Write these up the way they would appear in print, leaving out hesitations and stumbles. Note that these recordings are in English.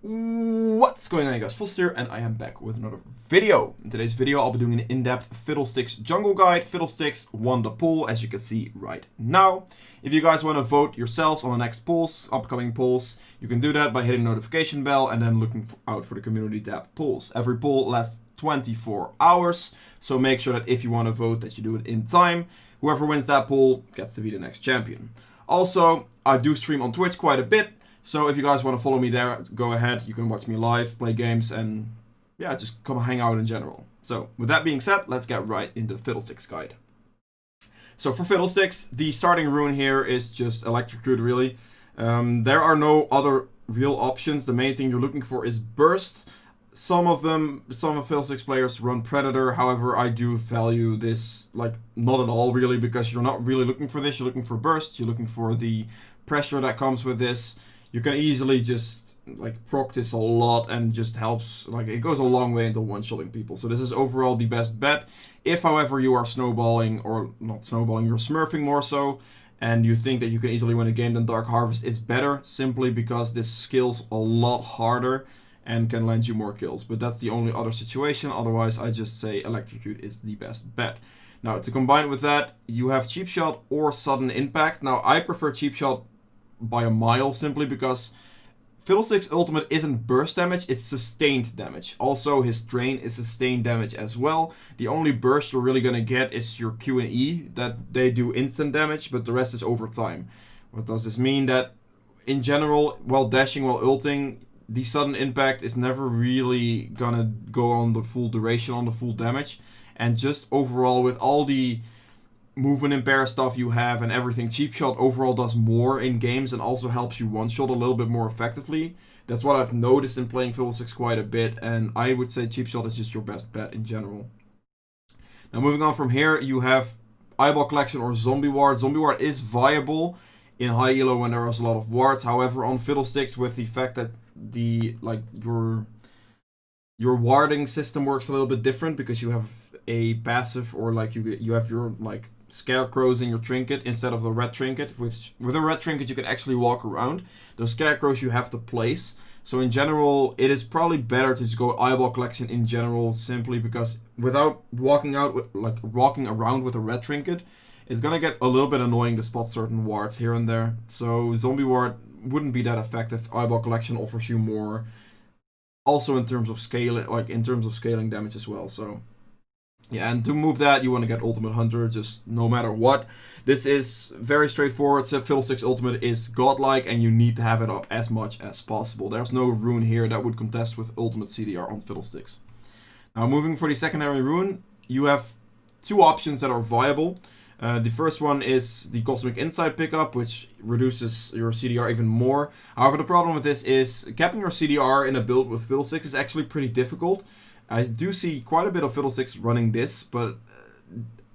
What's going on, you guys? Full here, and I am back with another video. In today's video, I'll be doing an in-depth Fiddlesticks jungle guide. Fiddlesticks won the poll, as you can see right now. If you guys want to vote yourselves on the next polls, upcoming polls, you can do that by hitting the notification bell and then looking out for the community tab polls. Every poll lasts 24 hours, so make sure that if you want to vote, that you do it in time. Whoever wins that poll gets to be the next champion. Also, I do stream on Twitch quite a bit. So if you guys want to follow me there, go ahead. You can watch me live, play games, and yeah, just come hang out in general. So with that being said, let's get right into the Fiddlesticks guide. So for Fiddlesticks, the starting rune here is just Electrocute, really. There are no other real options. The main thing you're looking for is Burst. Some of Fiddlesticks players run Predator. However, I do value this, like, not at all really, because you're not really looking for this. You're looking for Burst. You're looking for the pressure that comes with this. You can easily just like proc this a lot and just helps, like, it goes a long way into one-shotting people. So this is overall the best bet. If, however, you are snowballing, or not snowballing, you're smurfing more so, and you think that you can easily win a game, then Dark Harvest is better, simply because this scales a lot harder and can land you more kills. But that's the only other situation. Otherwise, I just say Electrocute is the best bet. Now, to combine with that, you have Cheap Shot or Sudden Impact. Now, I prefer Cheap Shot by a mile, simply because Fiddlesticks' ultimate isn't burst damage, it's sustained damage. Also, his drain is sustained damage as well. The only burst you're really gonna get is your Q and E, that they do instant damage, but the rest is over time. What does this mean? That in general, while dashing, while ulting, the sudden impact is never really gonna go on the full duration, on the full damage. And just overall, with all the movement impair stuff you have and everything, Cheap Shot overall does more in games and also helps you one-shot a little bit more effectively. That's what I've noticed in playing Fiddlesticks quite a bit, and I would say Cheap Shot is just your best bet in general. Now moving on from here, you have Eyeball Collection or Zombie Ward. Zombie Ward is viable in high elo when there is a lot of wards. However, on Fiddlesticks, with the fact that the your warding system works a little bit different, because you have a passive, or like you have your like scarecrows in your trinket instead of the red trinket, which with a red trinket you can actually walk around. Those scarecrows you have to place. So in general, it is probably better to just go Eyeball Collection in general, simply because without walking around with a red trinket, it's gonna get a little bit annoying to spot certain wards here and there. So Zombie Ward wouldn't be that effective. Eyeball Collection offers you more, also in terms of scaling, scaling damage as well. So yeah, and to move that, you want to get Ultimate Hunter, just no matter what. This is very straightforward. So Fiddlesticks Ultimate is godlike, and you need to have it up as much as possible. There's no rune here that would contest with Ultimate CDR on Fiddlesticks. Now, moving for the secondary rune, you have two options that are viable. The first one is the Cosmic Insight pickup, which reduces your CDR even more. However, the problem with this is capping your CDR in a build with Fiddlesticks is actually pretty difficult. I do see quite a bit of Fiddlesticks running this, but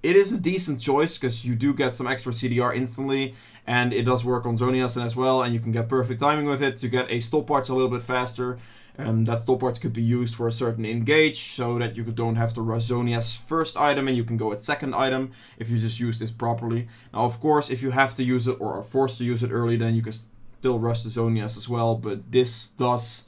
it is a decent choice because you do get some extra CDR instantly, and it does work on Zonias as well, and you can get perfect timing with it to get a stopwatch a little bit faster. That stopwatch could be used for a certain engage, so that you don't have to rush Zonias first item and you can go at second item if you just use this properly. Now, of course, if you have to use it or are forced to use it early, then you can still rush the Zonias as well, but this does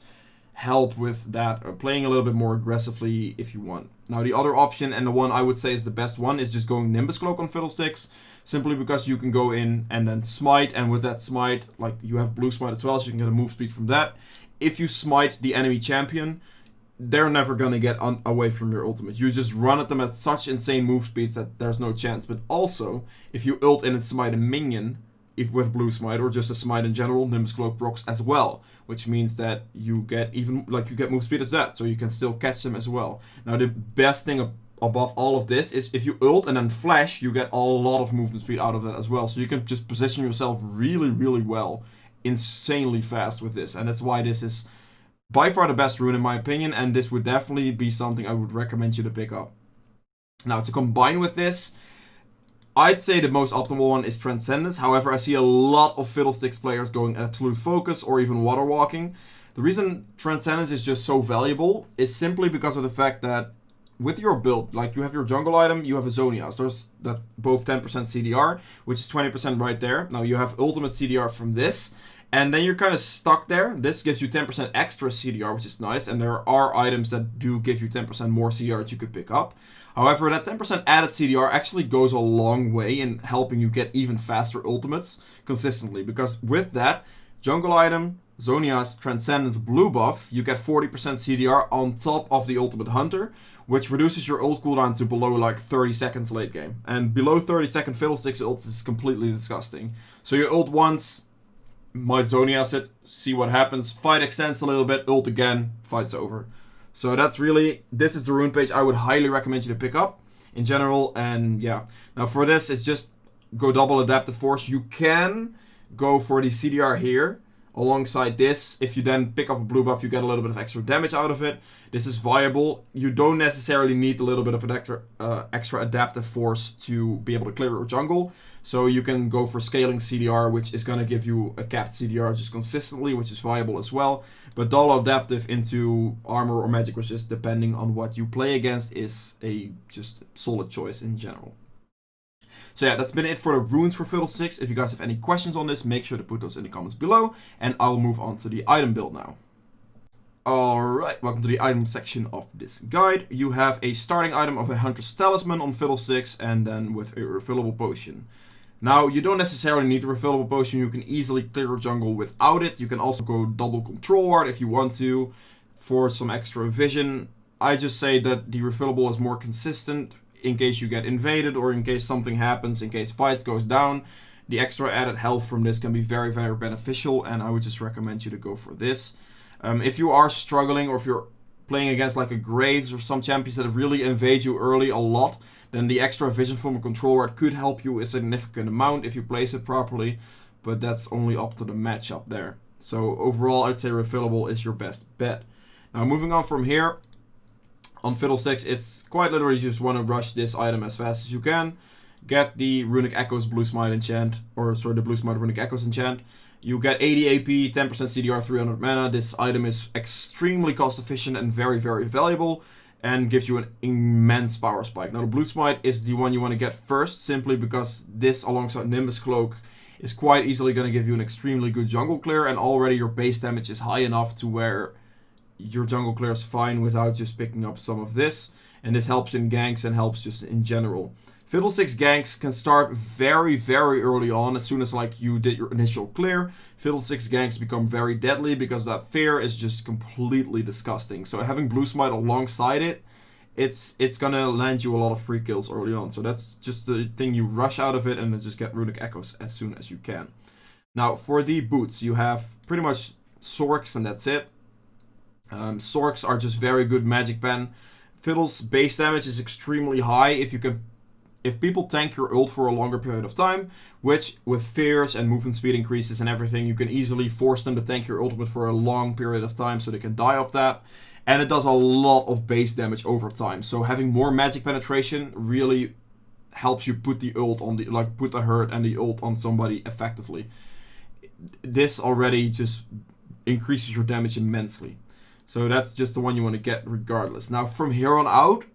help with that, playing a little bit more aggressively if you want. Now, the other option, and the one I would say is the best one, is just going Nimbus Cloak on Fiddlesticks, simply because you can go in and then smite, and with that smite, like, you have blue smite as well, so you can get a move speed from that. If you smite the enemy champion, they're never gonna get away from your ultimate. You just run at them at such insane move speeds that there's no chance. But also, if you ult in and smite a minion, if with blue smite or just a smite in general, Nimbus Cloak procs as well, which means that you get move speed as that, so you can still catch them as well. Now, the best thing above all of this is if you ult and then flash, you get a lot of movement speed out of that as well, so you can just position yourself really, really well, insanely fast with this, and that's why this is by far the best rune in my opinion, and this would definitely be something I would recommend you to pick up. Now, to combine with this, I'd say the most optimal one is Transcendence. However, I see a lot of Fiddlesticks players going Absolute Focus or even Water Walking. The reason Transcendence is just so valuable is simply because of the fact that with your build, like, you have your jungle item, you have a Zonias. That's both 10% CDR, which is 20% right there. Now, you have ultimate CDR from this, And then you're kind of stuck there. This gives you 10% extra CDR, which is nice. And there are items that do give you 10% more CDR that you could pick up. However, that 10% added CDR actually goes a long way in helping you get even faster ultimates consistently. Because with that, jungle item, Zhonya's Transcendence blue buff, you get 40% CDR on top of the ultimate hunter, which reduces your ult cooldown to below like 30 seconds late game. And below 30 second Fiddlesticks ult is completely disgusting. So you ult once, might Zhonya's it, see what happens, fight extends a little bit, ult again, fight's over. So that's really, this is the rune page I would highly recommend you to pick up in general. And yeah, now for this, it's just go double adaptive force. You can go for the CDR here alongside this. If you then pick up a blue buff, you get a little bit of extra damage out of it. This is viable. You don't necessarily need a little bit of an extra adaptive force to be able to clear your jungle. So you can go for scaling CDR, which is going to give you a capped CDR just consistently, which is viable as well. But double adaptive into armor or magic resist, depending on what you play against, is a just solid choice in general. So yeah, that's been it for the runes for Fiddlesticks. If you guys have any questions on this, make sure to put those in the comments below. And I'll move on to the item build now. Alright, welcome to the item section of this guide. You have a starting item of a Hunter's Talisman on Fiddlesticks, and then with a refillable potion. Now, you don't necessarily need a refillable potion. You can easily clear your jungle without it. You can also go double control ward if you want to for some extra vision. I just say that the refillable is more consistent in case you get invaded or in case something happens, in case fights goes down. The extra added health from this can be very, very beneficial, and I would just recommend you to go for this. If you are struggling, or if you're playing against like a Graves or some champions that really invade you early a lot, then the extra vision from a control ward could help you a significant amount if you place it properly, but that's only up to the matchup there. So overall, I'd say refillable is your best bet. Now moving on from here, on Fiddlesticks, it's quite literally you just want to rush this item as fast as you can. Get the Runic Echoes Blue Smite enchant, or sorry, the Blue Smite Runic Echoes enchant. You get 80 AP, 10% CDR, 300 mana. This item is extremely cost efficient and very, very valuable, and gives you an immense power spike. Now the Blue Smite is the one you want to get first, simply because this alongside Nimbus Cloak is quite easily going to give you an extremely good jungle clear, and already your base damage is high enough to where your jungle clear is fine without just picking up some of this. And this helps in ganks and helps just in general. Fiddlesticks ganks can start very, very early on. As soon as like you did your initial clear, Fiddlesticks ganks become very deadly because that fear is just completely disgusting. So having Blue Smite alongside it, it's gonna land you a lot of free kills early on. So that's just the thing, you rush out of it and then just get Runic Echoes as soon as you can. Now for the boots, you have pretty much Sorks and that's it. Sorks are just very good magic pen. Fiddle's base damage is extremely high if people tank your ult for a longer period of time, which with fears and movement speed increases and everything, you can easily force them to tank your ultimate for a long period of time so they can die off that. And it does a lot of base damage over time. So having more magic penetration really helps you put the ult on the, like put the hurt and the ult on somebody effectively. This already just increases your damage immensely. So that's just the one you want to get regardless. Now from here on out,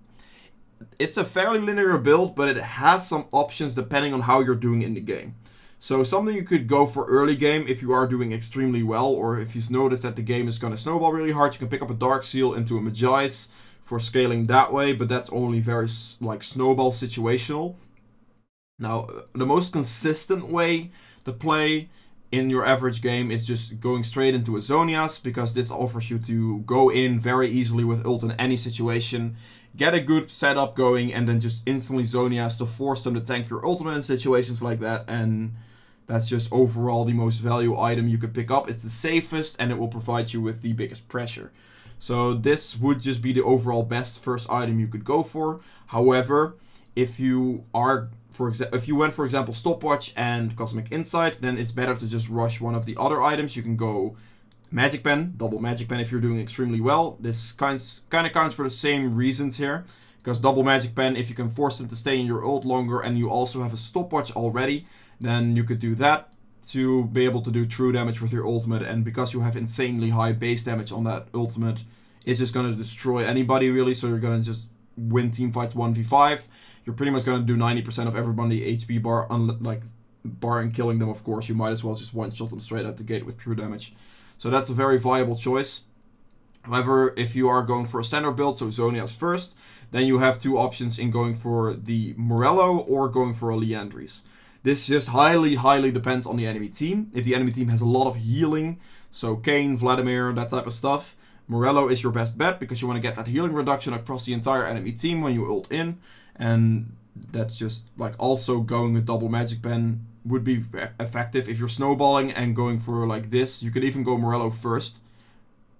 it's a fairly linear build, but it has some options depending on how you're doing in the game. So something you could go for early game if you are doing extremely well, or if you notice that the game is going to snowball really hard, you can pick up a Dark Seal into a Magi's for scaling that way, but that's only very like snowball situational. Now, the most consistent way to play in your average game is just going straight into a Zhonya's, because this offers you to go in very easily with ult in any situation, get a good setup going, and then just instantly Zhonya's to force them to tank your ultimate in situations like that. And that's just overall the most value item you could pick up. It's the safest and it will provide you with the biggest pressure. So this would just be the overall best first item you could go for. However, if you are, if you went for example Stopwatch and Cosmic Insight, then it's better to just rush one of the other items. You can go Magic Pen, double Magic Pen if you're doing extremely well. This kind of counts for the same reasons here. Because double Magic Pen, if you can force them to stay in your ult longer and you also have a Stopwatch already, then you could do that to be able to do true damage with your ultimate. And because you have insanely high base damage on that ultimate, it's just going to destroy anybody really. So you're going to just win team fights 1v5. You're pretty much going to do 90% of everybody HP bar, like barring killing them, of course, you might as well just one-shot them straight at the gate with true damage. So that's a very viable choice. However, if you are going for a standard build, so Zhonya's first, then you have two options in going for the Morello or going for a Liandry's. This just highly depends on the enemy team. If the enemy team has a lot of healing, so Kayn, Vladimir, that type of stuff, Morello is your best bet because you want to get that healing reduction across the entire enemy team when you ult in. And that's just like also going with double magic pen would be effective. If you're snowballing and going for like this, you could even go Morello first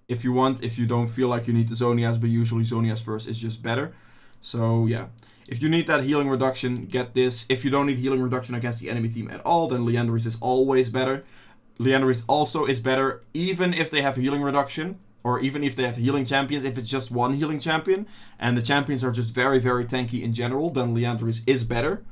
if you want, if you don't feel like you need the Zhonya's, but usually Zhonya's first is just better. So yeah, if you need that healing reduction, get this. If you don't need healing reduction against the enemy team at all, then Liandry's is always better. Liandry's also is better even if they have healing reduction, or even if they have healing champions. If it's just one healing champion, and the champions are just very tanky in general, then Liandry's is better.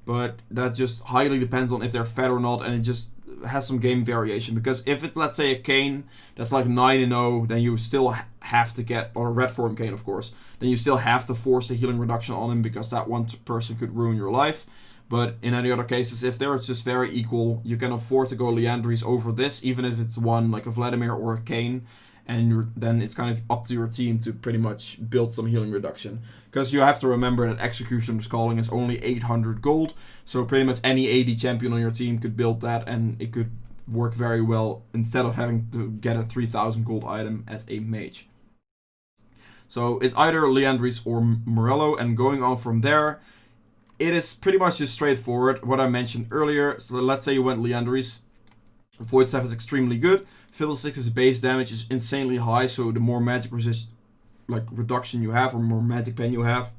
But that just highly depends on if they're fed or not, and it just has some game variation. Because if it's, let's say, a Kayn that's like 9-0, then you still have to get, or a red form Kayn, of course, then you still have to force the healing reduction on him because that one person could ruin your life. But in any other cases, if they're just very equal, you can afford to go Liandry's over this, even if it's one like a Vladimir or a Kayn. And then it's kind of up to your team to pretty much build some healing reduction. Because you have to remember that Executioner's Calling is only 800 gold. So pretty much any AD champion on your team could build that, and it could work very well instead of having to get a 3000 gold item as a mage. So it's either Liandry's or Morello, and going on from there, it is pretty much just straightforward. What I mentioned earlier, so let's say you went Liandry's. Void Staff is extremely good. Fiddlesticks' base damage is insanely high, so the more magic resist reduction you have, or more magic pen you have,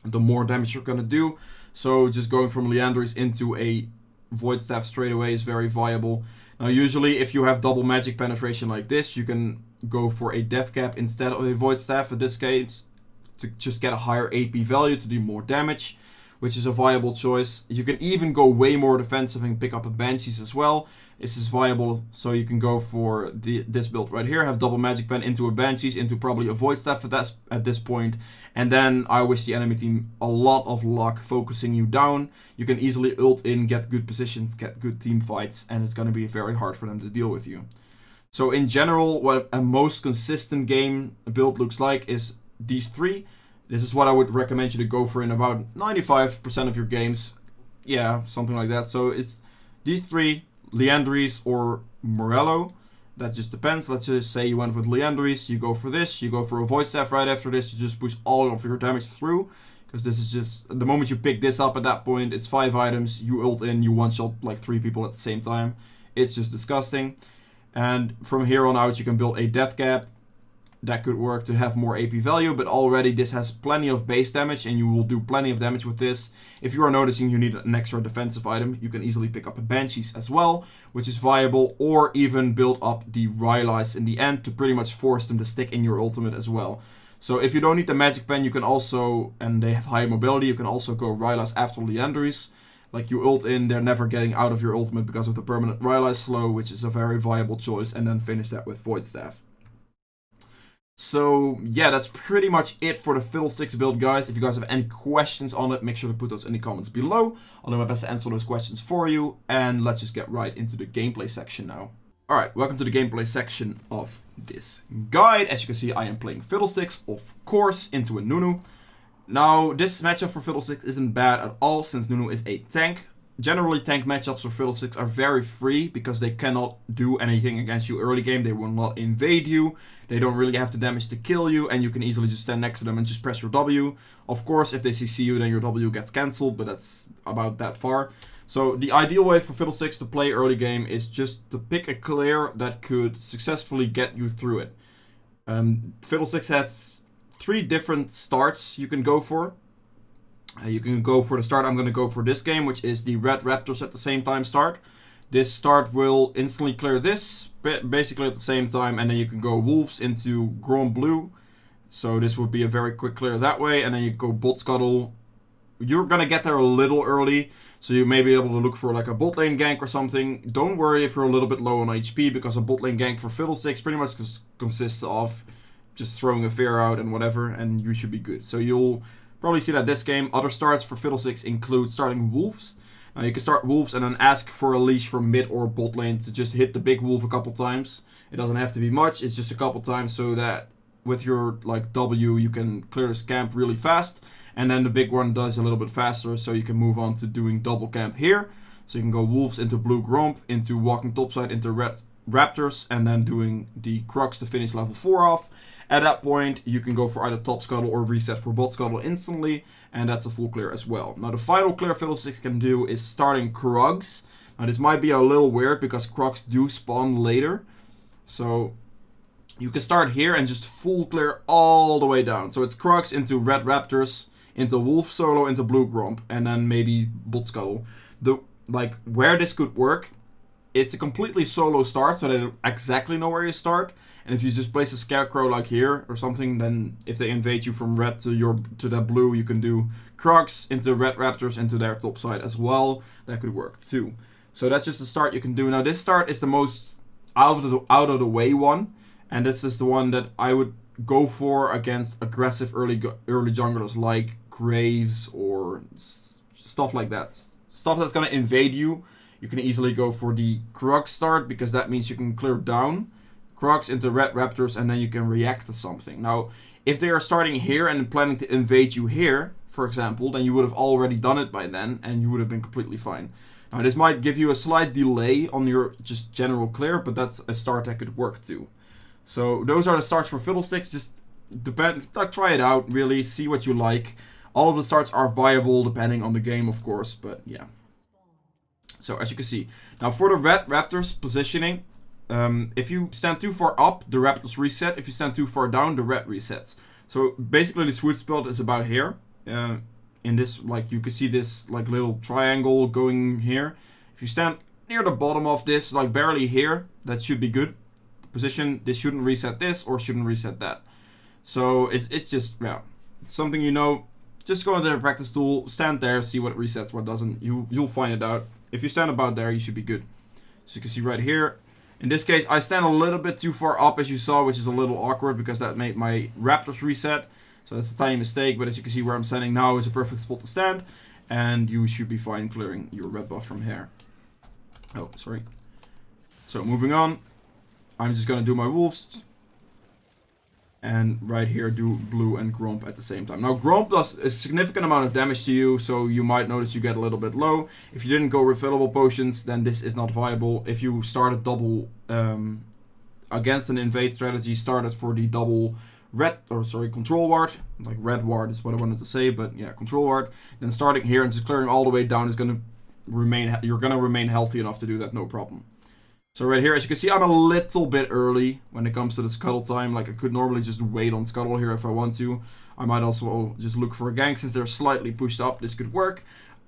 the more damage you're gonna do. So just going from Liandry's into a Void Staff straight away is very viable. Now usually if you have double magic penetration like this, you can go for a Death Cap instead of a Void Staff in this case, to just get a higher AP value to do more damage, which is a viable choice. You can even go way more defensive and pick up a Banshees as well. This is viable, so you can go for this build right here, have double magic pen into a Banshees, into probably a Void Staff at this point, and then I wish the enemy team a lot of luck focusing you down. You can easily ult in, get good positions, get good team fights, and it's going to be very hard for them to deal with you. So in general, what a most consistent game build looks like is these three. This is what I would recommend you to go for in about 95% of your games. Yeah, something like that. So it's these three, Liandry's or Morello. That just depends. Let's just say you went with Liandry's, you go for this, you go for a Void Staff right after this, you just push all of your damage through. Because this is just, the moment you pick this up at that point, it's 5 items, you ult in, you one-shot like 3 people at the same time. It's just disgusting. And from here on out, you can build a Death Cap. That could work to have more AP value, but already this has plenty of base damage, and you will do plenty of damage with this. If you are noticing you need an extra defensive item, you can easily pick up a Banshees as well, which is viable, or even build up the Rylai's in the end to pretty much force them to stick in your ultimate as well. So if you don't need the magic pen, you can also, and they have high mobility, you can also go Rylai's after Liandry's. Like you ult in, they're never getting out of your ultimate because of the permanent Rylai's slow, which is a very viable choice, and then finish that with Void Staff. So yeah, that's pretty much it for the Fiddlesticks build, guys. If you guys have any questions on it, make sure to put those in the comments below. I'll do my best to answer those questions for you. And let's just get right into the gameplay section now. Alright, welcome to the gameplay section of this guide. As you can see, I am playing Fiddlesticks, of course, into a Nunu. Now, this matchup for Fiddlesticks isn't bad at all, since Nunu is a tank. Generally, tank matchups for Fiddlesticks are very free because they cannot do anything against you early game. They will not invade you. They don't really have the damage to kill you, and you can easily just stand next to them and just press your W. Of course, if they CC you, then your W gets cancelled, but that's about that far. So the ideal way for Fiddlesticks to play early game is just to pick a clear that could successfully get you through it. Fiddlesticks has 3 different starts you can go for. You can go for the start I'm going to go for this game, which is the Red Raptors at the same time start. This start will instantly clear this, basically at the same time, and then you can go Wolves into Grand Blue. So this would be a very quick clear that way, and then you go Bot Scuttle. You're going to get there a little early, so you may be able to look for like a bot lane gank or something. Don't worry if you're a little bit low on HP, because a bot lane gank for Fiddlesticks pretty much consists of just throwing a fear out and whatever, and you should be good. So you'll probably see that this game. Other starts for Fiddlesticks include starting Wolves. You can start wolves and then ask for a leash from mid or bot lane to just hit the big wolf a couple times. It doesn't have to be much, it's just a couple times so that with your like W you can clear this camp really fast. And then the big one does a little bit faster, so you can move on to doing double camp here. So you can go wolves into blue gromp, into walking topside, into red raptors, and then doing the crux to finish level 4 off. At that point, you can go for either top scuttle or reset for bot scuttle instantly, and that's a full clear as well. Now the final clear Fiddlesticks can do is starting Krugs. Now this might be a little weird because Krugs do spawn later. So you can start here and just full clear all the way down. So it's Krugs into red raptors, into wolf solo, into blue gromp, and then maybe bot scuttle. Where this could work, it's a completely solo start, so they don't exactly know where you start. And if you just place a scarecrow like here or something, then if they invade you from red to that blue, you can do Krugs into red raptors into their top side as well. That could work too. So that's just a start you can do. Now this start is the most out of the way one, and this is the one that I would go for against aggressive early junglers like Graves or stuff like that. Stuff that's gonna invade you. You can easily go for the Krugs start because that means you can clear down Krugs into red raptors and then you can react to something. Now, if they are starting here and planning to invade you here, for example, then you would have already done it by then and you would have been completely fine. Now, this might give you a slight delay on your just general clear, but that's a start that could work too. So those are the starts for Fiddlesticks. Just try it out, really, see what you like. All of the starts are viable depending on the game, of course, but yeah. So as you can see, now for the red raptors positioning, if you stand too far up, the raptors reset. If you stand too far down, the red resets. So basically the sweet spot is about here. In this, like you can see this like little triangle going here. If you stand near the bottom of this, like barely here, that should be good. Position, this shouldn't reset this or shouldn't reset that. So it's just, yeah, something you know. Just go into the practice tool, stand there, see what resets, what doesn't. You'll find it out. If you stand about there, you should be good. So you can see right here. In this case, I stand a little bit too far up, as you saw, which is a little awkward because that made my raptors reset. So that's a tiny mistake, but as you can see where I'm standing now is a perfect spot to stand. And you should be fine clearing your red buff from here. Oh, sorry. So moving on, I'm just going to do my wolves. And right here do blue and gromp at the same time. Now gromp does a significant amount of damage to you, so you might notice you get a little bit low. If you didn't go refillable potions, then this is not viable. If you started double against an invade strategy, started for the double control ward, like red ward is what I wanted to say, but yeah, control ward, then starting here and just clearing all the way down is gonna remain, you're gonna remain healthy enough to do that, no problem. So right here, as you can see, I'm a little bit early when it comes to the scuttle time. Like I could normally just wait on scuttle here if I want to. I might also just look for a gank since they're slightly pushed up. This could work.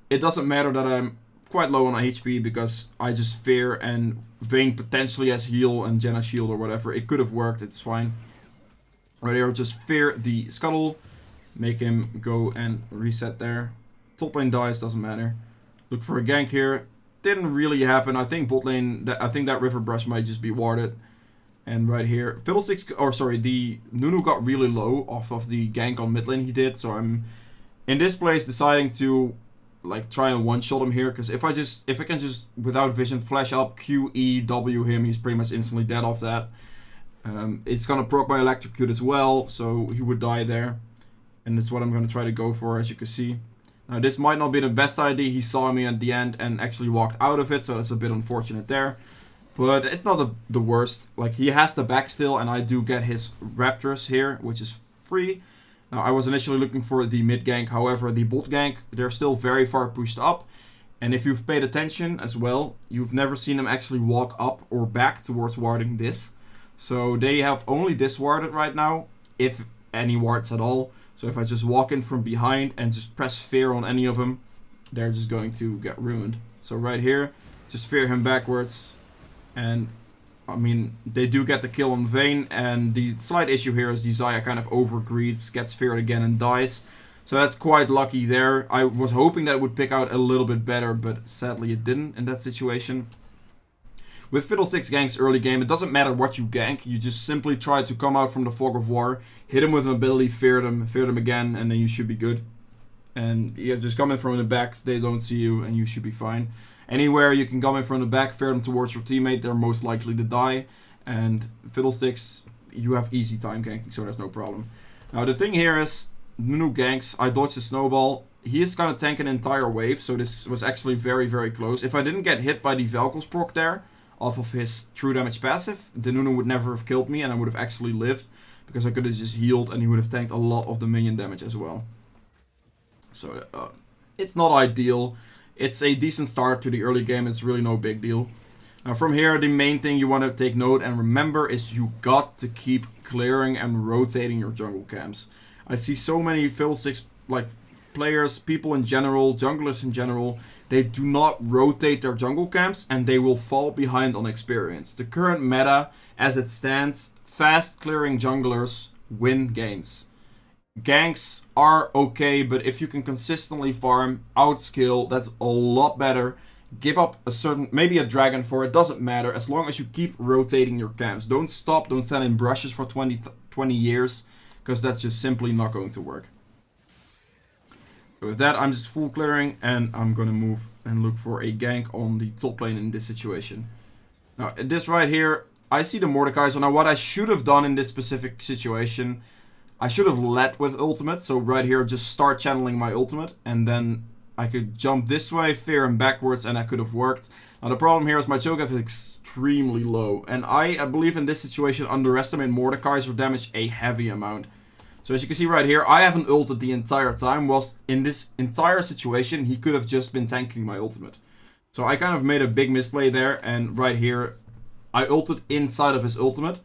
It doesn't matter that I'm quite low on HP because I just fear and Vayne potentially has heal and Jenna shield or whatever. It could have worked. It's fine. Right here, just fear the scuttle. Make him go and reset there. Top lane dies, doesn't matter. Look for a gank here. Didn't really happen. I think bot lane, I think that river brush might just be warded. And right here, Fiddlesticks, the Nunu got really low off of the gank on mid lane he did. So I'm in this place deciding to like try and one shot him here. Because if I can just without vision flash up Q, E, W him, he's pretty much instantly dead off that. It's gonna proc my electrocute as well, so he would die there. And that's what I'm gonna try to go for, as you can see. Now this might not be the best idea. He saw me at the end and actually walked out of it, so that's a bit unfortunate there. But it's not the worst. Like he has the back still, and I do get his raptors here, which is free. Now I was initially looking for the mid gank, however the bot gank, they're still very far pushed up. And if you've paid attention as well, you've never seen them actually walk up or back towards warding this. So they have only this warded right now, if any wards at all. So if I just walk in from behind and just press fear on any of them, they're just going to get ruined. So right here, just fear him backwards. And I mean, they do get the kill on Vayne. And the slight issue here is Desire kind of overgreeds, gets feared again and dies. So that's quite lucky there. I was hoping that it would pick out a little bit better, but sadly it didn't in that situation. With Fiddlesticks ganks early game, it doesn't matter what you gank, you just simply try to come out from the fog of war, hit him with an ability, fear them again, and then you should be good. And you just come in from the back, they don't see you, and you should be fine. Anywhere you can come in from the back, fare them towards your teammate, they're most likely to die. And Fiddlesticks, you have easy time ganking, so there's no problem. Now the thing here is, Nunu ganks, I dodged a snowball. He is gonna tank an entire wave, so this was actually very, very close. If I didn't get hit by the Velkos proc there, off of his true damage passive, the Nunu would never have killed me and I would have actually lived. Because I could have just healed and he would have tanked a lot of the minion damage as well. So, it's not ideal. It's a decent start to the early game, it's really no big deal. Now from here, the main thing you want to take note and remember is you got to keep clearing and rotating your jungle camps. I see so many Fiddlesticks, like, players, people in general, junglers in general, they do not rotate their jungle camps and they will fall behind on experience. The current meta, as it stands, fast clearing junglers win games. Ganks are okay, but if you can consistently farm, outskill, that's a lot better. Give up a certain, maybe a dragon for it, doesn't matter, as long as you keep rotating your camps. Don't stop, don't send in brushes for 20 years, because that's just simply not going to work. With that, I'm just full clearing, and I'm gonna move and look for a gank on the top lane in this situation. Now, this right here, I see the Mordekaiser. Now, what I should have done in this specific situation, I should have led with ultimate. So right here, just start channeling my ultimate, and then I could jump this way, fear him backwards, and that could have worked. Now, the problem here is my choke is extremely low, and I believe in this situation, underestimate Mordekaiser damage a heavy amount. So as you can see right here, I haven't ulted the entire time, whilst in this entire situation, he could have just been tanking my ultimate. So I kind of made a big misplay there, and right here, I ulted inside of his ultimate.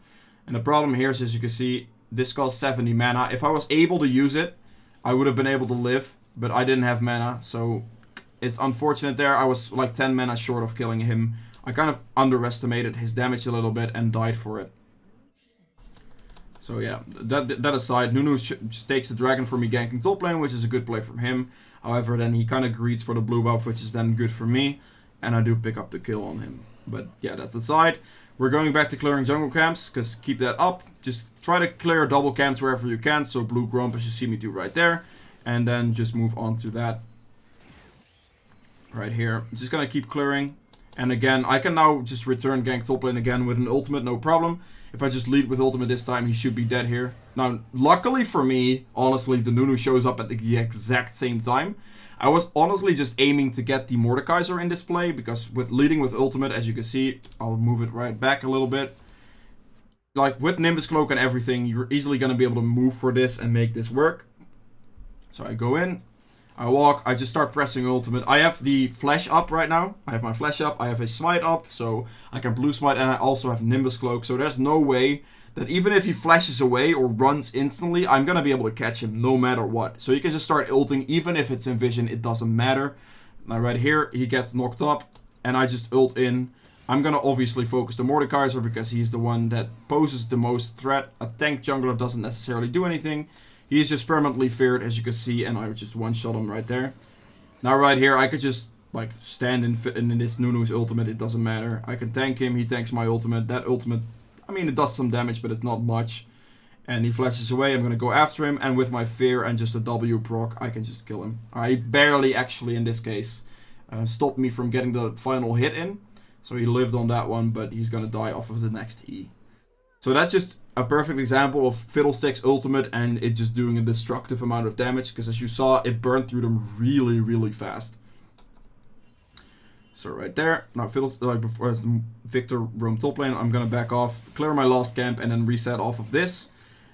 And the problem here is, as you can see, this costs 70 mana. If I was able to use it, I would have been able to live, but I didn't have mana, so it's unfortunate there. I was like 10 mana short of killing him. I kind of underestimated his damage a little bit and died for it. So yeah, that aside, Nunu just takes the dragon for me ganking top lane, which is a good play from him. However, then he kind of greets for the blue buff, which is then good for me. And I do pick up the kill on him. But yeah, that's aside. We're going back to clearing jungle camps, because keep that up. Just try to clear double camps wherever you can. So blue grump, as you see me do right there. And then just move on to that. Right here. I'm just going to keep clearing. And again, I can now just return gank top lane again with an ultimate, no problem. If I just lead with ultimate this time, he should be dead here. Now, luckily for me, honestly, the Nunu shows up at the exact same time. I was honestly just aiming to get the Mordekaiser in this play, because with leading with ultimate, as you can see, I'll move it right back a little bit. Like, with Nimbus Cloak and everything, you're easily going to be able to move for this and make this work. So I go in. I walk, I just start pressing ultimate. I have the flash up right now. I have my flash up, I have a smite up, so I can blue smite, and I also have Nimbus Cloak. So there's no way that even if he flashes away or runs instantly, I'm going to be able to catch him no matter what. So you can just start ulting, even if it's in vision, it doesn't matter. Now right here, he gets knocked up, and I just ult in. I'm going to obviously focus the Mordekaiser, because he's the one that poses the most threat. A tank jungler doesn't necessarily do anything. He's just permanently feared, as you can see, and I just one-shot him right there. Now right here, I could just like stand in this Nunu's ultimate, it doesn't matter. I can tank him, he tanks my ultimate. That ultimate, I mean, it does some damage, but it's not much. And he flashes away, I'm going to go after him, and with my fear and just a W proc, I can just kill him. I barely, actually, in this case, stopped me from getting the final hit in. So he lived on that one, but he's going to die off of the next E. So that's just a perfect example of Fiddlesticks ultimate and it just doing a destructive amount of damage, because as you saw, it burned through them really, really fast. So right there, now before Victor roam top lane, I'm gonna back off, clear my last camp, and then reset off of this.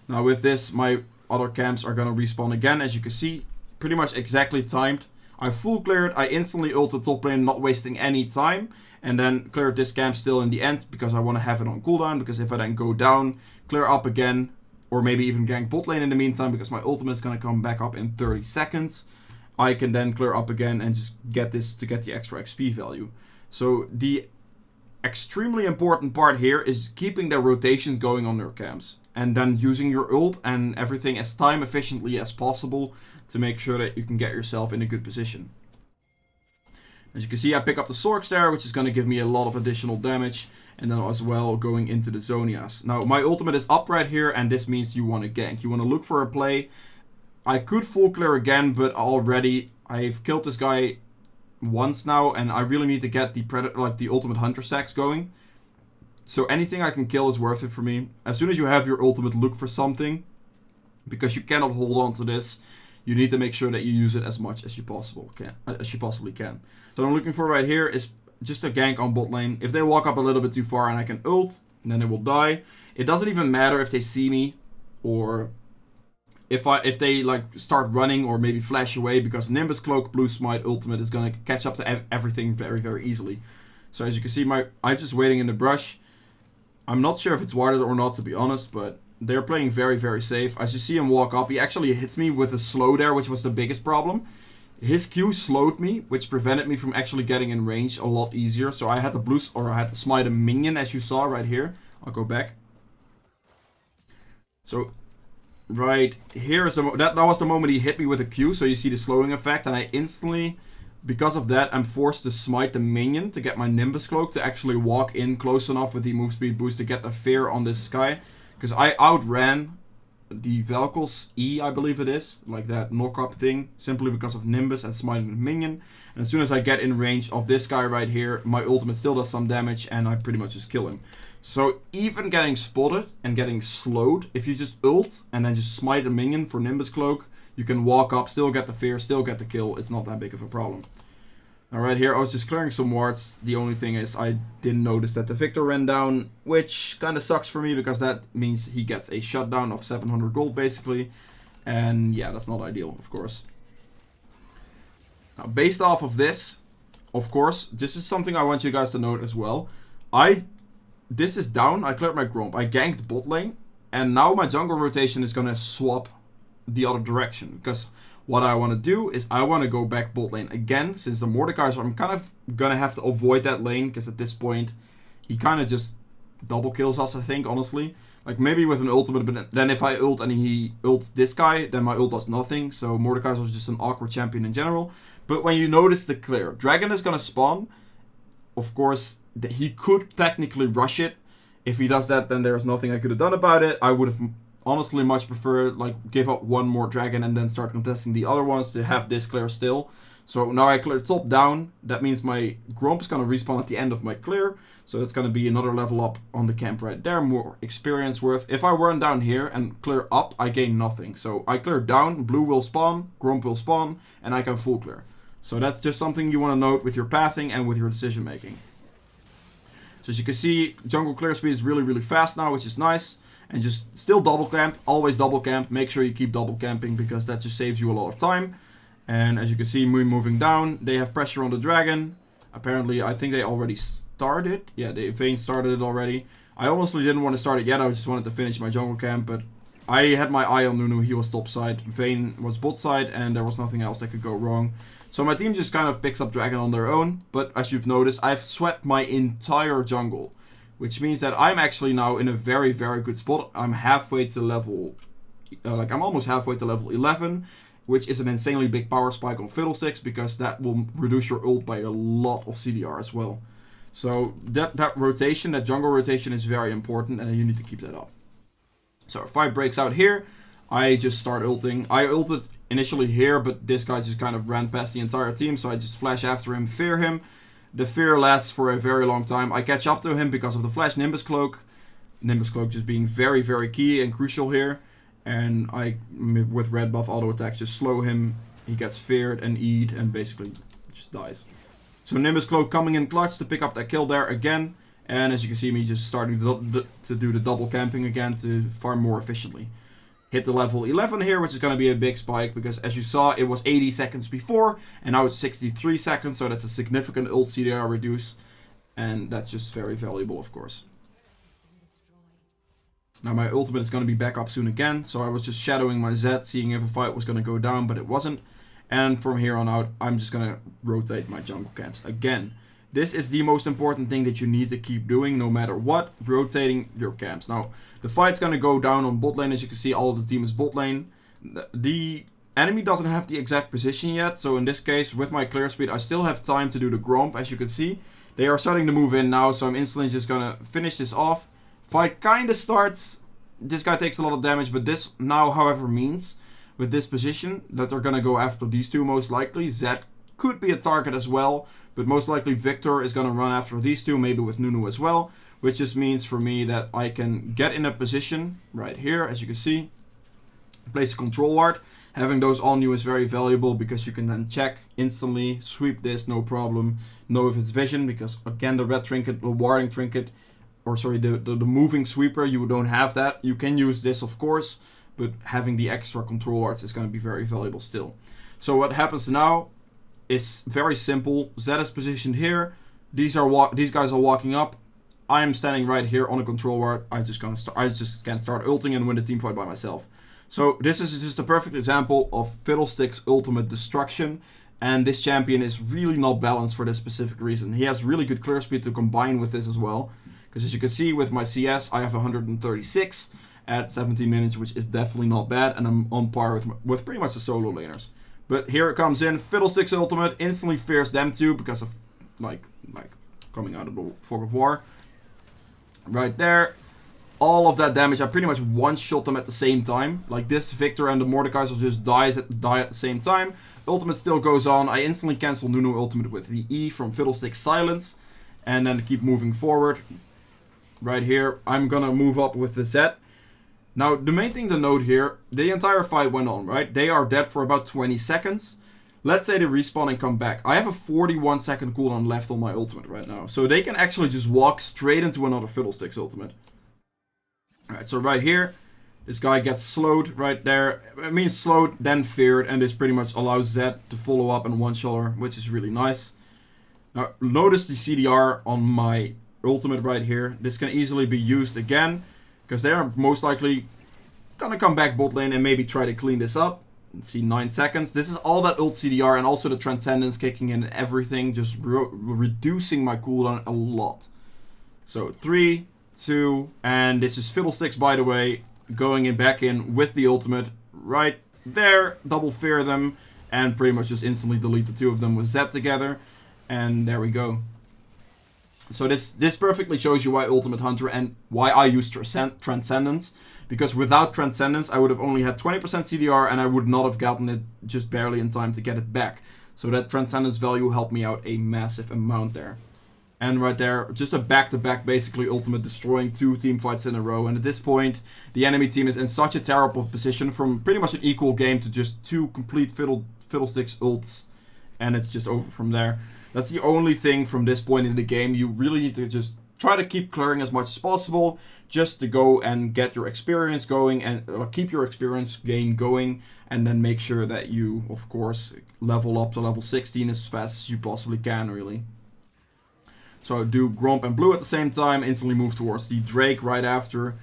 Now with this, my other camps are gonna respawn again, as you can see, pretty much exactly timed. I full cleared, I instantly ulted top lane, not wasting any time. And then clear this camp still in the end, because I want to have it on cooldown, because if I then go down, clear up again, or maybe even gank bot lane in the meantime, because my ultimate is going to come back up in 30 seconds, I can then clear up again and just get this to get the extra XP value. So the extremely important part here is keeping the rotations going on your camps, and then using your ult and everything as time efficiently as possible to make sure that you can get yourself in a good position. As you can see, I pick up the Sorks there, which is going to give me a lot of additional damage. And then as well going into the Zonias. Now, my ultimate is up right here, and this means you want to gank. You want to look for a play I could full clear again, but already I've killed this guy once now, and I really need to get the predator, like the ultimate hunter stacks going. So anything I can kill is worth it for me. As soon as you have your ultimate, look for something, because you cannot hold on to this. You need to make sure that you use it as much as you possibly can. So what I'm looking for right here is just a gank on bot lane. If they walk up a little bit too far and I can ult, then they will die. It doesn't even matter if they see me or if they like start running or maybe flash away, because Nimbus Cloak, Blue Smite, Ultimate is gonna catch up to everything very, very easily. So as you can see, I'm just waiting in the brush. I'm not sure if it's warded or not, to be honest, but they're playing very, very safe. As you see him walk up, he actually hits me with a slow there, which was the biggest problem. His Q slowed me, which prevented me from actually getting in range a lot easier. So I had to smite a minion, as you saw right here. I'll go back. So right here is that was the moment he hit me with a Q. So you see the slowing effect, and I instantly, because of that, I'm forced to smite the minion to get my Nimbus Cloak to actually walk in close enough with the move speed boost to get the fear on this guy. Because I outran the Vel'Koz E, I believe it is, like that knock-up thing, simply because of Nimbus and smiting the minion. And as soon as I get in range of this guy right here, my ultimate still does some damage, and I pretty much just kill him. So even getting spotted and getting slowed, if you just ult and then just smite a minion for Nimbus Cloak, you can walk up, still get the fear, still get the kill. It's not that big of a problem. Alright, here I was just clearing some wards. The only thing is I didn't notice that the Victor ran down, which kind of sucks for me, because that means he gets a shutdown of 700 gold basically. And yeah, that's not ideal, of course. Now, based off of this, of course, this is something I want you guys to note as well. This is down, I cleared my Gromp, I ganked bot lane, and now my jungle rotation is gonna swap the other direction, because what I want to do is I want to go back bot lane again, since the Mordekaiser, I'm kind of gonna have to avoid that lane, because at this point he kind of just double kills us, I think, honestly. Like maybe with an ultimate, but then if I ult and he ults this guy, then my ult does nothing. So Mordekaiser was just an awkward champion in general. But when you notice the clear, Dragon is gonna spawn. Of course, he could technically rush it. If he does that, then there's nothing I could have done about it. I would have honestly much preferred, like, give up one more dragon and then start contesting the other ones to have this clear still. So now I clear top down. That means my Gromp is going to respawn at the end of my clear. So that's going to be another level up on the camp right there. More experience worth. If I weren't down here and clear up, I gain nothing. So I clear down, blue will spawn, Gromp will spawn, and I can full clear. So that's just something you want to note with your pathing and with your decision making. So as you can see, jungle clear speed is really, really fast now, which is nice. And just still double camp, always double camp. Make sure you keep double camping, because that just saves you a lot of time. And as you can see, me moving down, they have pressure on the dragon. Apparently, I think they already started. Yeah, Vayne started it already. I honestly didn't want to start it yet, I just wanted to finish my jungle camp, but I had my eye on Nunu, he was top side, Vayne was bot side, and there was nothing else that could go wrong. So my team just kind of picks up dragon on their own, but as you've noticed, I've swept my entire jungle. Which means that I'm actually now in a very, very good spot. I'm halfway to level... I'm almost halfway to level 11. Which is an insanely big power spike on Fiddlesticks, because that will reduce your ult by a lot of CDR as well. So that rotation, that jungle rotation is very important, and you need to keep that up. So if fight breaks out here, I just start ulting. I ulted initially here, but this guy just kind of ran past the entire team. So I just flash after him, fear him. The fear lasts for a very long time. I catch up to him because of the flash Nimbus Cloak. Nimbus Cloak just being very, very key and crucial here. And I, with red buff auto attacks, just slow him. He gets feared and E'd and basically just dies. So Nimbus Cloak coming in clutch to pick up that kill there again. And as you can see, me just starting to do the double camping again to farm more efficiently. Hit the level 11 here, which is going to be a big spike, because as you saw, it was 80 seconds before, and now it's 63 seconds, so that's a significant ult CDR reduce, and that's just very valuable, of course. Now my ultimate is going to be back up soon again, so I was just shadowing my Z, seeing if a fight was going to go down, but it wasn't. And from here on out, I'm just going to rotate my jungle camps again. This is the most important thing that you need to keep doing, no matter what, rotating your camps. Now, the fight's going to go down on bot lane. As you can see, all of the team is bot lane. The enemy doesn't have the exact position yet, so in this case, with my clear speed, I still have time to do the Gromp, as you can see. They are starting to move in now, so I'm instantly just going to finish this off. Fight kind of starts. This guy takes a lot of damage, but this now, however, means with this position that they're gonna go after these two most likely. Zed could be a target as well, but most likely Victor is gonna run after these two, maybe with Nunu as well, which just means for me that I can get in a position right here, as you can see, place a control ward. Having those on you is very valuable because you can then check instantly, sweep this, no problem, know if it's vision, because again, the red trinket, the warding trinket, or sorry, the moving sweeper, you don't have that. You can use this, of course, but having the extra control wards is going to be very valuable still. So what happens now is very simple. Zed is positioned here. These guys are walking up. I am standing right here on a control ward. I just can start ulting and win the team fight by myself. So this is just a perfect example of Fiddlesticks' ultimate destruction, and this champion is really not balanced for this specific reason. He has really good clear speed to combine with this as well, because as you can see with my CS, I have 136 at 17 minutes, which is definitely not bad, and I'm on par with pretty much the solo laners. But here it comes in, Fiddlesticks' ultimate instantly fears them too, because of like coming out of the fog of war. Right there. All of that damage, I pretty much one-shot them at the same time. Like this Victor and the Mordekaiser just die at the same time. Ultimate still goes on. I instantly cancel Nunu ultimate with the E from Fiddlesticks Silence. And then keep moving forward. Right here, I'm gonna move up with the Z. Now, the main thing to note here, the entire fight went on, right? They are dead for about 20 seconds. Let's say they respawn and come back. I have a 41 second cooldown left on my ultimate right now. So they can actually just walk straight into another Fiddlesticks ultimate. Alright, so right here, this guy gets slowed right there. I mean, slowed, then feared, and this pretty much allows Zed to follow up and one-shot her, which is really nice. Now, notice the CDR on my ultimate right here. This can easily be used again, because they are most likely gonna come back bot lane and maybe try to clean this up. Let's see, 9 seconds. This is all that ult CDR, and also the Transcendence kicking in and everything, just reducing my cooldown a lot. So, 3, 2, and this is Fiddlesticks, by the way, going in back in with the ultimate right there, double fear them, and pretty much just instantly delete the two of them with Zed together, and there we go. So this perfectly shows you why Ultimate Hunter and why I use Transcendence, because without Transcendence I would have only had 20% CDR and I would not have gotten it just barely in time to get it back. So that Transcendence value helped me out a massive amount there. And right there, just a back-to-back basically ultimate, destroying 2 team fights in a row. And at this point, the enemy team is in such a terrible position from pretty much an equal game to just 2 complete Fiddlesticks ults. And it's just over from there. That's the only thing from this point in the game. You really need to just try to keep clearing as much as possible, just to go and get your experience going and keep your experience gain going. And then make sure that you, of course, level up to level 16 as fast as you possibly can, really. So do Gromp and Blue at the same time, instantly move towards the Drake right after,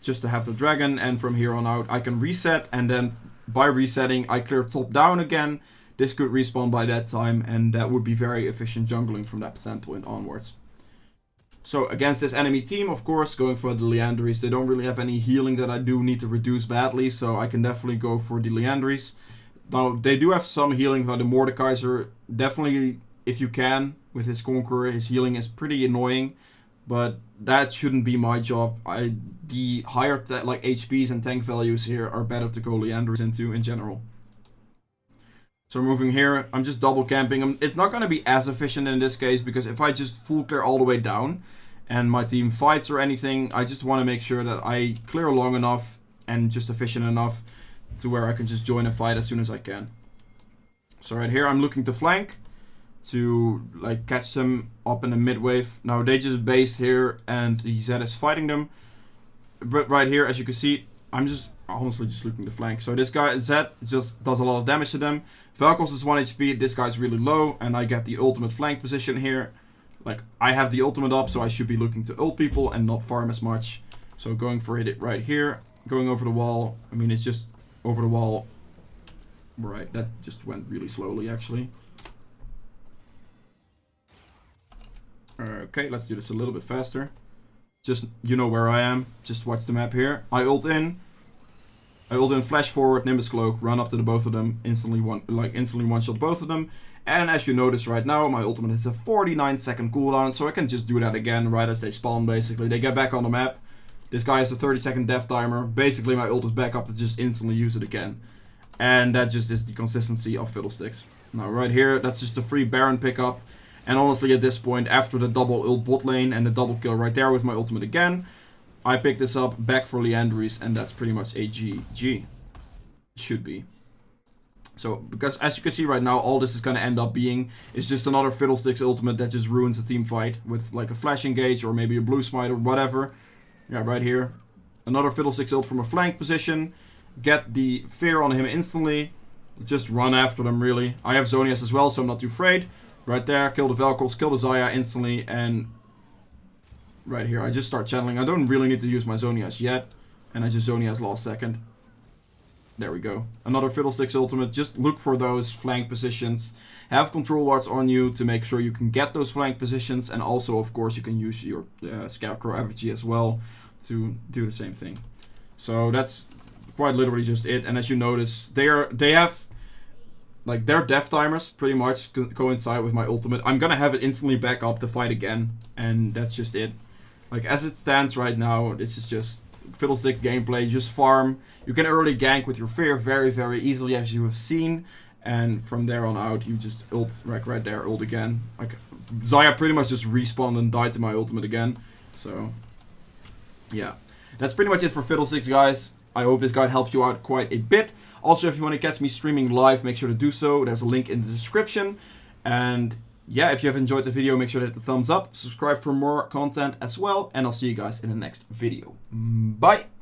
just to have the Dragon, and from here on out I can reset, and then by resetting I clear top down again. This could respawn by that time, and that would be very efficient jungling from that standpoint onwards. So against this enemy team, of course, going for the Liandry's. They don't really have any healing that I do need to reduce badly, so I can definitely go for the Liandry's. Now, they do have some healing, like the Mordekaiser, definitely, if you can, with his Conqueror, his healing is pretty annoying, but that shouldn't be my job. The higher like HPs and tank values here are better to go Liandry's into in general. So moving here, I'm just double camping. It's not going to be as efficient in this case, because if I just full clear all the way down and my team fights or anything, I just want to make sure that I clear long enough and just efficient enough to where I can just join a fight as soon as I can. So right here I'm looking to flank to like catch them up in the mid wave. Now they just based here and the Zed is fighting them. But right here, as you can see, I'm just honestly just looking to flank. So this guy, Zed, just does a lot of damage to them. Valkos is 1 HP, this guy's really low, and I get the ultimate flank position here. Like, I have the ultimate up, so I should be looking to ult people and not farm as much. So going for it right here, going over the wall. I mean, it's just over the wall. Right, that just went really slowly, actually. Okay, let's do this a little bit faster. Just, you know where I am. Just watch the map here. I ult in, flash forward, Nimbus Cloak, run up to the both of them, instantly one-shot both of them. And as you notice right now, my ultimate has a 49-second cooldown, so I can just do that again right as they spawn, basically. They get back on the map. This guy has a 30-second death timer. Basically, my ult is back up to just instantly use it again. And that just is the consistency of Fiddlesticks. Now right here, that's just a free Baron pickup. And honestly at this point, after the double ult bot lane and the double kill right there with my ultimate again, I pick this up back for Leandries, and that's pretty much a GG. Should be. So, because as you can see right now, all this is going to end up being is just another Fiddlesticks ultimate that just ruins a team fight with like a flash engage or maybe a blue smite or whatever. Yeah, right here. Another Fiddlesticks ult from a flank position. Get the fear on him instantly. Just run after them, really. I have Zonias as well, so I'm not too afraid. Right there, kill the Velcros, kill the Xayah instantly, and right here, I just start channeling. I don't really need to use my Zonias yet, and I just Zonias last second. There we go. Another Fiddlesticks ultimate. Just look for those flank positions. Have control wards on you to make sure you can get those flank positions, and also, of course, you can use your Scarecrow FG as well to do the same thing. So that's quite literally just it. And as you notice, they have like their death timers pretty much coincide with my ultimate. I'm gonna have it instantly back up to fight again, and that's just it. Like as it stands right now, this is just Fiddlestick gameplay. Just farm. You can early gank with your fear very, very easily, as you have seen, and from there on out, you just ult right there, ult again. Like Xayah pretty much just respawned and died to my ultimate again. So yeah, that's pretty much it for Fiddlesticks, guys. I hope this guide helped you out quite a bit. Also, if you want to catch me streaming live, make sure to do so. There's a link in the description. And yeah, if you have enjoyed the video, make sure to hit the thumbs up. Subscribe for more content as well. And I'll see you guys in the next video. Bye!